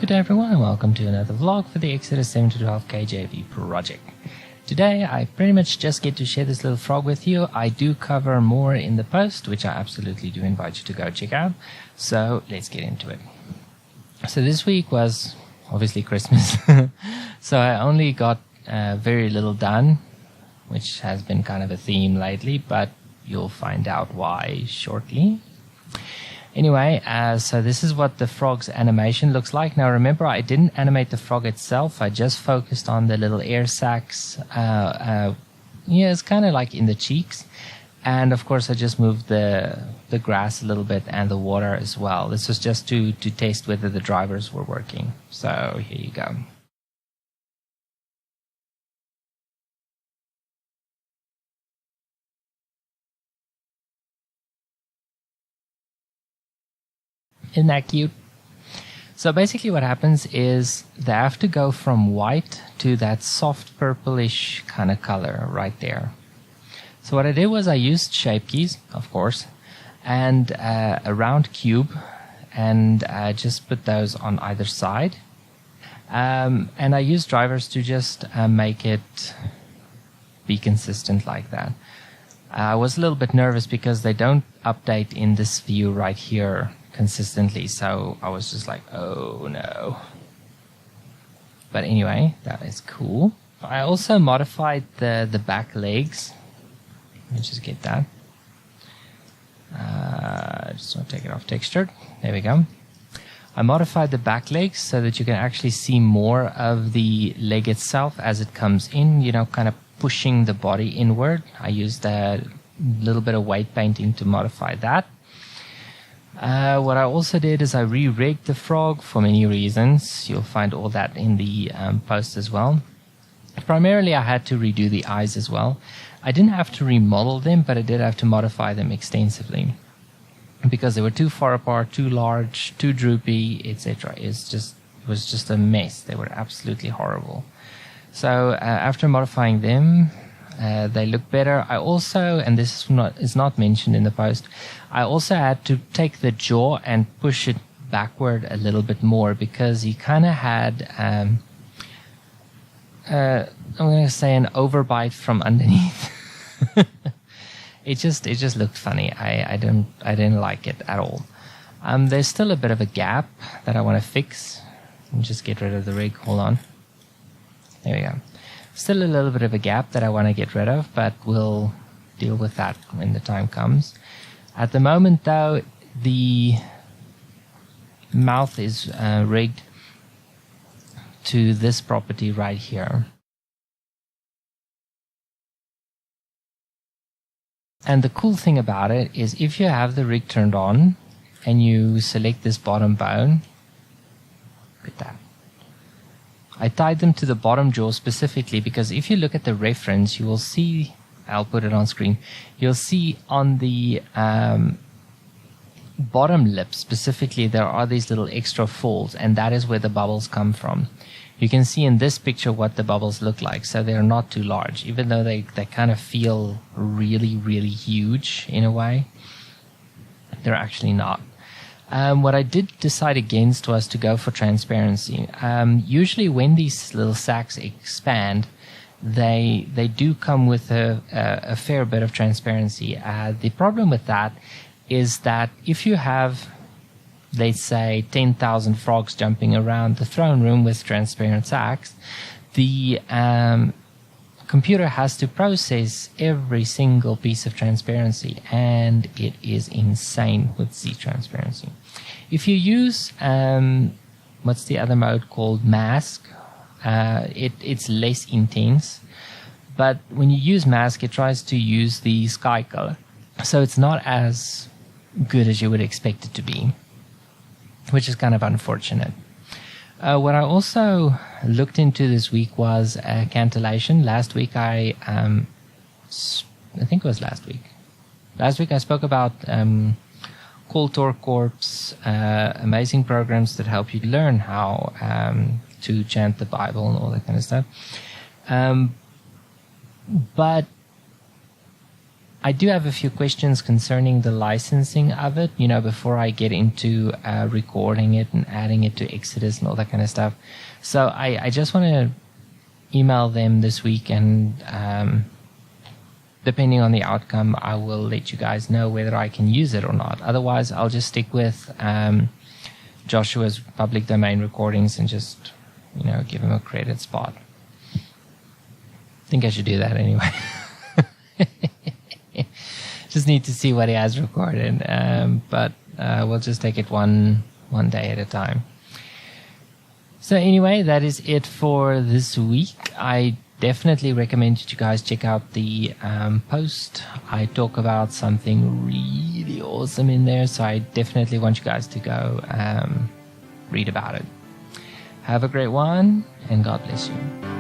Good day everyone and welcome to another vlog for the Exodus 7 to 12 KJV project. Today I pretty much just get to share this little frog with you. I do cover more in the post, which I absolutely do invite you to go check out. So let's get into it. So this week was obviously Christmas. So I only got very little done, which has been kind of a theme lately, but you'll find out why shortly. Anyway, so this is what the frog's animation looks like. Now remember, I didn't animate the frog itself. I just focused on the little air sacs. It's kind of like in the cheeks. And of course, I just moved the grass a little bit and the water as well. This was just to test whether the drivers were working. So here you go. Isn't that cute? So basically what happens is they have to go from white to that soft purplish kind of color right there. So what I did was I used shape keys, of course, and a round cube, and just put those on either side. And I used drivers to just make it be consistent like that. I was a little bit nervous because they don't update in this view right here consistently, so I was just like, oh no. But anyway, that is cool. I also modified the back legs. Let me just get that. I just want to take it off textured. There we go. I modified the back legs so that you can actually see more of the leg itself as it comes in, kind of pushing the body inward. I used a little bit of weight painting to modify that. What I also did is I re-rigged the frog for many reasons. You'll find all that in the post as well. Primarily, I had to redo the eyes as well. I didn't have to remodel them, but I did have to modify them extensively because they were too far apart, too large, too droopy, etc. It was just a mess. They were absolutely horrible. So after modifying them, they look better. I also, and this is not mentioned in the post, I also had to take the jaw and push it backward a little bit more because he kind of had, I'm going to say, an overbite from underneath. It just looked funny. I didn't like it at all. There's still a bit of a gap that I want to fix. Let me just get rid of the rig. Hold on. There we go. Still a little bit of a gap that I want to get rid of, but we'll deal with that when the time comes. At the moment, though, the mouth is rigged to this property right here. And the cool thing about it is if you have the rig turned on and you select this bottom bone, look at that. I tied them to the bottom jaw specifically because if you look at the reference, you will see, I'll put it on screen, you'll see on the bottom lip specifically, there are these little extra folds, and that is where the bubbles come from. You can see in this picture what the bubbles look like, so they're not too large, even though they kind of feel really, really huge in a way. They're actually not. What I did decide against was to go for transparency. Usually when these little sacs expand, they do come with a fair bit of transparency. The problem with that is that if you have, let's say, 10,000 frogs jumping around the throne room with transparent sacs, the computer has to process every single piece of transparency, and it is insane with Z transparency. If you use what's the other mode called mask, it's less intense, but when you use mask, it tries to use the sky color, so it's not as good as you would expect it to be, which is kind of unfortunate. What I also looked into this week was cantillation. Last week I think it was last week. Last week I spoke about Koltor, Corp's amazing programs that help you learn how to chant the Bible and all that kind of stuff. But I do have a few questions concerning the licensing of it, before I get into recording it and adding it to Exodus and all that kind of stuff. So I just want to email them this week, and depending on the outcome, I will let you guys know whether I can use it or not. Otherwise, I'll just stick with Joshua's public domain recordings and just, give him a credit spot. I think I should do that anyway. Just need to see what he has recorded, but we'll just take it one day at a time. So anyway, that is it for this week. I definitely recommend that you guys check out the post. I talk about something really awesome in there, so I definitely want you guys to go read about it. Have a great one, and God bless you.